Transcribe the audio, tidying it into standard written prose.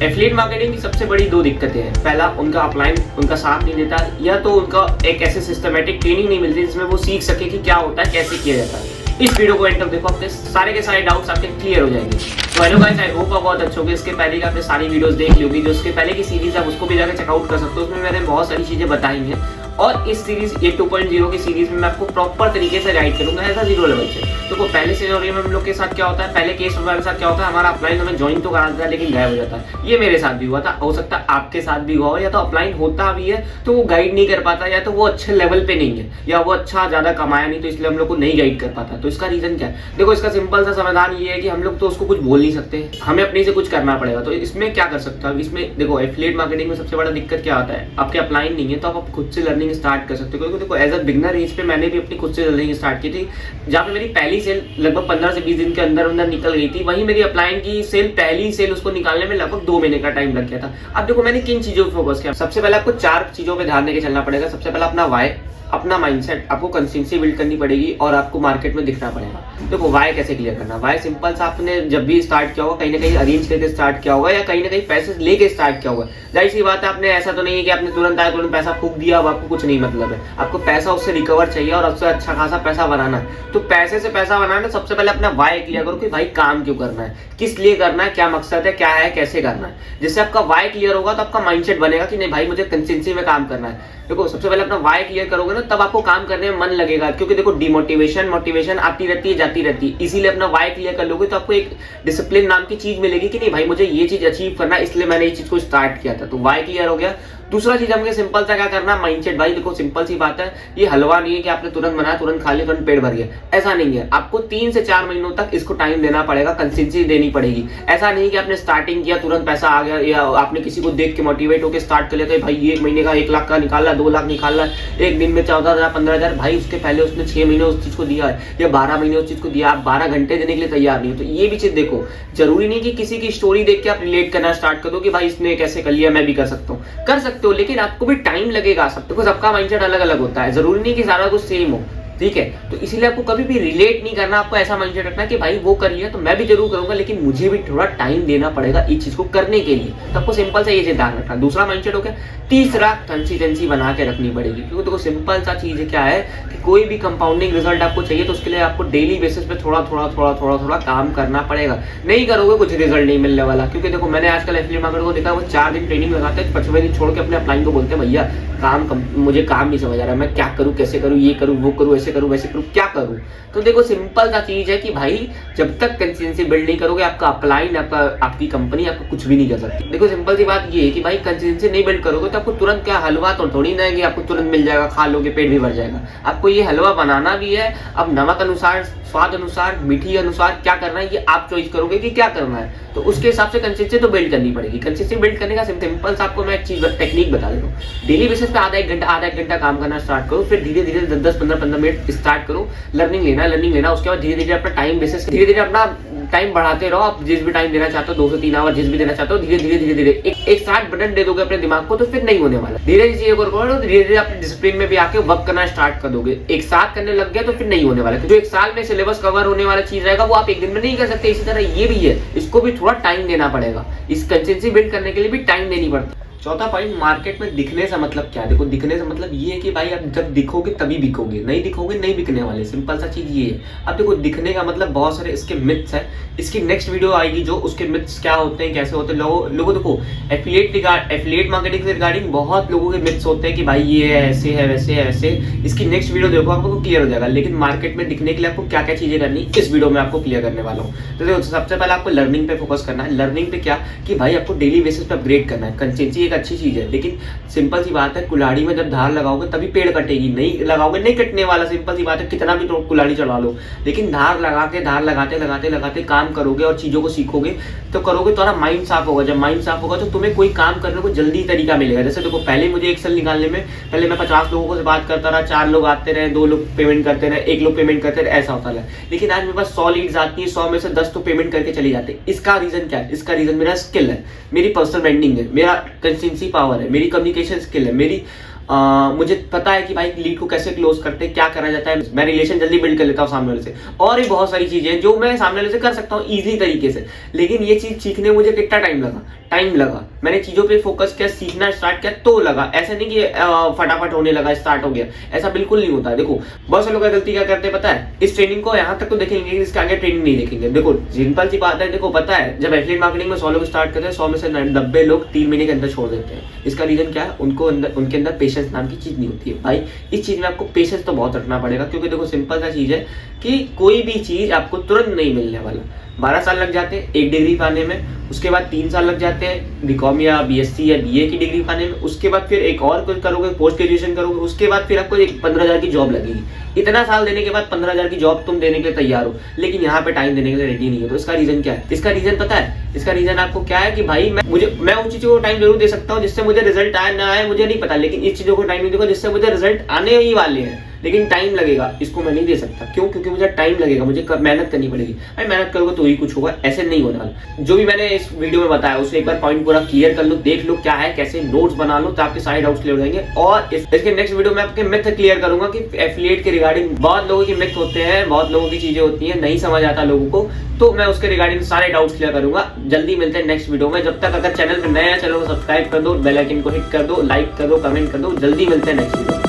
Affiliate marketing की सबसे बड़ी दो दिक्कतें हैं। पहला, उनका अपलाइन उनका साथ नहीं देता, या तो उनका एक ऐसे सिस्टमेटिक ट्रेनिंग नहीं मिलती जिसमें वो सीख सके कि क्या होता है, कैसे किया जाता है। इस वीडियो को एंड तक देखो, आपके सारे के सारे डाउट्स आपके क्लियर हो जाएंगे। तो हेलो गाइस, आई होप आप बहुत अच्छे होंगे। इसके पहले की आपने सारी वीडियोस देख ली होगी, जो इसके पहले की सीरीज है उसको भी जाकर चेकआउट कर सकते हो। उसमें मैंने बहुत सारी चीजें बताई हैं और इस सीरीज ये 2.0 की सीरीज में मैं आपको प्रॉपर तरीके से गाइड करूंगा एज अ जीरो लेवल से। तो पहले सिनेरियो में हम लोग के साथ क्या होता है, पहले केस हमारे साथ क्या होता है, हमारा अपलाइन हमें ज्वाइन तो करा देता है लेकिन गायब हो जाता है। ये मेरे साथ भी हुआ था, हो सकता है आपके साथ भी हुआ हो। या तो अपलाइन होता भी है तो वो गाइड नहीं कर पाता, या तो वो अच्छे लेवल पे नहीं है, या वो अच्छा ज्यादा कमाया नहीं, तो इसलिए हम लोग को नहीं गाइड कर पाता। तो इसका रीजन क्या है? देखो, इसका सिंपल सा समाधान ये है कि हम लोग तो उसको कुछ बोल नहीं सकते, हमें अपने से कुछ करना पड़ेगा। तो इसमें क्या कर सकते हो? इसमें देखो, एफिलिएट मार्केटिंग में सबसे बड़ा दिक्कत क्या आता है, आपके अपलाइन नहीं है तो आप खुद से लर्निंग स्टार्ट कर सकते हो। क्योंकि देखो, एज अ बिगनर एज पे मैंने भी अपनी खुद से लर्निंग स्टार्ट की थी, जहाँ पे मेरी पहली सेल लगभग 15 से 20 दिन के अंदर अंदर निकल गई थी। वहीं मेरी अपलाइन की सेल, पहली सेल उसको निकालने में लगभग 2 महीने का टाइम लग गया था। अब देखो, मैंने किन चीजों पर फोकस किया। सबसे पहले आपको 4 चीजों पे ध्यान देके चलना पड़ेगा। सबसे पहले अपना वाई, अपना माइंडसेट, आपको कंसिस्टेंसी बिल्ड करनी पड़ेगी और आपको मार्केट में दिखना पड़ेगा। देखो, वाई कैसे क्लियर करना? वाई सिंपल सा, आपने जब भी स्टार्ट किया होगा कहीं ना कहीं अरेंज करके स्टार्ट किया होगा, या कहीं ना कहीं पैसे लेके स्टार्ट किया होगा। जाहिर सी बात है, आपने ऐसा तो नहीं है कि आपने तुरंत आया तुरंत पैसा फूक दिया, अब आपको कुछ नहीं मतलब है। आपको पैसा उससे रिकवर चाहिए और उससे अच्छा खासा पैसा बनाना है। तो पैसे से पैसा बनाना, सबसे पहले अपना वाई क्लियर करो कि भाई काम क्यों करना है, किस लिए करना है, क्या मकसद है, क्या है, कैसे करना है। जिससे आपका वाई क्लियर होगा तो आपका माइंडसेट बनेगा कि नहीं भाई, मुझे कंसिस्टेंसी में काम करना है। देखो, सबसे पहले अपना वाई क्लियर करोगे ना, तब आपको काम करने में मन लगेगा। क्योंकि देखो, डिमोटिवेशन मोटिवेशन आती रहती है, जाती रहती है। इसीलिए अपना वाई क्लियर कर लोगे तो आपको एक डिसिप्लिन नाम की चीज मिलेगी कि नहीं भाई, मुझे ये चीज अचीव करना है, इसलिए मैंने ये चीज को स्टार्ट किया था। तो वाई क्लियर हो गया। दूसरा चीज हमको सिंपल सा क्या करना, माइंडसेट। भाई देखो, सिंपल सी बात है, ये हलवा नहीं है कि आपने तुरंत बनाया, तुरंत खा लिया, तुरंत पेट भर गया। ऐसा नहीं है। आपको 3 से 4 महीनों तक इसको टाइम देना पड़ेगा, कंसिस्टेंसी देनी पड़ेगी। ऐसा नहीं कि आपने स्टार्टिंग किया तुरंत पैसा आ गया, या आपने किसी को देख के मोटिवेट होकर स्टार्ट कर लिया भाई ये 1 महीने का 1 लाख का निकाला, 2 लाख निकाला, एक दिन में 14,000 15,000। भाई उसके पहले उसने 6 महीने उस चीज को दिया है, या 12 महीने उस चीज को दिया। आप 12 घंटे देने के लिए तैयार नहीं हो। तो ये भी चीज देखो, जरूरी नहीं कि किसी की स्टोरी देख के आप रिलेट करना स्टार्ट कर दो कि भाई इसने कैसे कर लिया, मैं भी कर सकता हूँ। कर सकते हो, लेकिन आपको भी टाइम लगेगा। सबका माइंडसेट अलग अलग होता है, जरूरी नहीं कि सारा कुछ सेम हो, ठीक है। तो इसीलिए आपको कभी भी रिलेट नहीं करना। आपको ऐसा माइंडसेट रखना कि भाई वो कर लिया तो मैं भी जरूर करूंगा, लेकिन मुझे भी थोड़ा टाइम देना पड़ेगा इस चीज को करने के लिए। तो आपको सिंपल सा ये ध्यान रखना। दूसरा माइंडसेट हो गया। तीसरा, कंसिस्टेंसी बना के रखनी पड़ेगी। क्योंकि देखो, सिंपल सा चीज क्या है कि कोई भी कंपाउंडिंग रिजल्ट आपको चाहिए तो उसके लिए आपको डेली बेसिस पे थोड़ा थोड़ा काम करना पड़ेगा। नहीं करोगे कुछ रिजल्ट नहीं मिलने वाला। क्योंकि देखो, मैंने आजकल एफिलिएट मार्केटर को देखा, वो 4 दिन ट्रेनिंग लगाते हैं, 5वें दिन छोड़ के अपने अपलाइन को बोलते हैं भैया मुझे काम नहीं समझ आ रहा है, मैं क्या करूं, कैसे करूं, ये करूं, वो करूं, ऐसे करूं, वैसे करूं, क्या करूं। तो देखो, सिंपल सा चीज है कि भाई जब तक कंसिस्टेंसी बिल्ड नहीं करोगे, आपका अपलाइन, आपकी कंपनी आपको कुछ भी नहीं कर सकती। देखो, सिंपल सी बात ये है कि भाई कंसिस्टेंसी नहीं बिल्ड करोगे तो आपको तुरंत क्या हलवा तो थोड़ी ना है कि आपको तुरंत मिल जाएगा, खा लोगे पेट भी भर जाएगा। आपको ये हलवा बनाना भी है। अब नमक अनुसार, स्वाद अनुसार, मीठी अनुसार क्या करना है ये आप चॉइस करोगे कि क्या करना है। तो उसके हिसाब से कंसिस्टेंसी तो बिल्ड करनी पड़ेगी। कंसिस्टेंसी बिल्ड करने का सिंपल सा आपको मैं एक चीज टेक्निक बता देता हूँ। डेली बेसिस पे आधा एक घंटा काम करना स्टार्ट करो, फिर धीरे धीरे 10-15 मिनट स्टार्ट करो। लर्निंग लेना। उसके बाद धीरे धीरे अपना टाइम बेसिस, धीरे धीरे अपना टाइम बढ़ाते रहो। आप जिस भी टाइम देना चाहते हो, 2 से 3 आवर जिस भी देना चाहते हो, धीरे धीरे एक साथ बटन दे दोगे अपने दिमाग को तो फिर नहीं होने वाला। धीरे धीरे चीजें करो, धीरे धीरे अपने डिसिप्लिन में भी आके वर्क करना स्टार्ट कर दोगे। एक साथ करने लग गया तो फिर नहीं होने वाला। जो 1 साल में सिलेबस कवर होने वाला चीज रहेगा वो आप 1 दिन में नहीं कर सकते। इसी तरह ये भी है, इसको भी थोड़ा टाइम देना पड़ेगा। इस कंसिस्टेंसी बिल्ड करने के लिए भी टाइम देनी पड़ती है। चौथा पॉइंट, मार्केट में दिखने से मतलब क्या है? देखो, दिखने से मतलब ये है कि भाई आप जब दिखोगे तभी बिकोगे, नहीं दिखोगे नहीं बिकने वाले। सिंपल सा चीज ये है। अब देखो, दिखने का मतलब बहुत सारे इसके मिथ्स है। इसकी नेक्स्ट वीडियो आएगी जो उसके मिथ्स क्या होते हैं, कैसे होते हैं। लोगों देखो, एफिलिएट मार्केटिंग से रिगार्डिंग बहुत लोगों के मिथ्स होते हैं कि भाई ये ऐसे है, वैसे है, वैसे। इसकी नेक्स्ट वीडियो देखो, आपको क्लियर हो जाएगा। लेकिन मार्केट में दिखने के लिए आपको क्या क्या चीजें करनी, इस वीडियो में आपको क्लियर करने वाला हूँ। तो देखो, सबसे पहले आपको लर्निंग पे फोकस करना है। लर्निंग पे क्या कि भाई आपको डेली बेसिस पे अपग्रेड करना है। कंसिस्टेंसी एक अच्छी चीज है, लेकिन सिंपल सी बात है, कुल्हाड़ी में जब धार लगाओगे तभी पेड़ कटेगी, नहीं लगाओगे नहीं कटने वाला। सिंपल सी बात है, कितना भी तो कुल्हाड़ी चला लो, लेकिन धार लगाते काम करोगे और चीजों को सीखोगे तो करोगे, तुम्हारा माइंड साफ होगा। जब माइंड साफ होगा तो तुम्हें कोई काम करने को जल्दी तरीका मिलेगा। जैसे देखो, पहले मुझे एक्सेल निकालने में पहले मैं 50 लोगों से बात करता रहा, 4 लोग आते रहे, 2 लोग पेमेंट करते रहे, 1 लोग पेमेंट करते रहे, ऐसा होता रहा। लेकिन आज मेरे पास 100 लीड्स आती है, 100 में से 10 तो पेमेंट करके चली जाते हैं। इसका रीजन क्या है? इसका रीजन मेरा स्किल है, मेरी पर्सनल ब्रांडिंग है, मेरा कंसिस्टेंसी पावर है, मेरी कम्युनिकेशन स्किल है, मेरी मुझे पता है कि भाई लीड को कैसे क्लोज करते हैं, क्या करा जाता है, मैं रिलेशन जल्दी बिल्ड कर लेता हूँ सामने वाले से, और भी बहुत सारी चीजें हैं जो मैं सामने वाले से कर सकता हूँ इजी तरीके से। लेकिन ये चीज सीखने मुझे कितना टाइम लगा, मैंने चीजों पे फोकस किया, सीखना स्टार्ट किया तो लगा। ऐसा नहीं कि फटाफट होने लगा, स्टार्ट हो गया, ऐसा बिल्कुल नहीं होता है। देखो बहुत से लोग गलती क्या करते हैं पता है, इस ट्रेनिंग को यहाँ तक तो देखेंगे, इसके आगे ट्रेनिंग नहीं देखेंगे। देखो सिंपल सी बात है, देखो पता है जब एफिलिएट मार्केटिंग में 100 लोग स्टार्ट करते हैं, 100 में से 90 लोग 3 महीने के अंदर छोड़ देते हैं। इसका रीजन क्या है, उनके अंदर पेशेंस नाम की चीज नहीं होती है। भाई इस चीज में आपको पेशेंस तो बहुत रखना पड़ेगा, क्योंकि देखो सिंपल सा चीज है कि कोई भी चीज आपको तुरंत नहीं मिलने वाला। 12 साल लग जाते हैं एक डिग्री पाने में, उसके बाद 3 साल लग जाते हैं बीकॉम या बीएससी या बीए की डिग्री पाने में, उसके बाद फिर एक और कुछ करोगे, पोस्ट ग्रेजुएशन करोगे, उसके बाद फिर आपको एक 15,000 की जॉब लगेगी। इतना साल देने के बाद 15,000 की जॉब तुम देने के लिए तैयार हो, लेकिन यहाँ पे टाइम देने के लिए रेडी नहीं हो। तो इसका रीजन क्या है? इसका रीजन पता है, इसका रीजन आपको क्या है कि भाई मैं उन चीजों को टाइम जरूर दे सकता हूँ जिससे मुझे रिजल्ट आए ना आए मुझे नहीं पता, लेकिन इस चीजों को टाइम नहीं दूंगा जिससे मुझे रिजल्ट आने ही वाले हैं, लेकिन टाइम लगेगा, इसको मैं नहीं दे सकता। क्यों? क्योंकि मुझे टाइम लगेगा, मुझे मेहनत करनी पड़ेगी। भाई मेहनत करोगे तो ही कुछ होगा, ऐसे नहीं होने वाला। जो भी मैंने इस वीडियो में बताया उसे एक बार पॉइंट पूरा क्लियर कर लो, देख लो क्या है, कैसे नोट्स बना लो, तो आपके सारे डाउट्स क्लियर हो जाएंगे। और इसके नेक्स्ट वीडियो में आपके मिथ क्लियर करूंगा कि एफिलिएट के रिगार्डिंग बहुत लोगों की मिथ होते हैं, बहुत लोगों की चीजें होती हैं, नहीं समझ आता लोगों को, तो मैं उसके रिगार्डिंग सारे डाउट्स क्लियर करूंगा। जल्दी मिलते हैं नेक्स्ट वीडियो में। जब तक अगर चैनल पर नया है, चैनल को सब्सक्राइब कर दो, बेल आइकन को हिट कर दो, लाइक कर दो, कमेंट कर दो। जल्दी मिलते हैं नेक्स्ट वीडियो।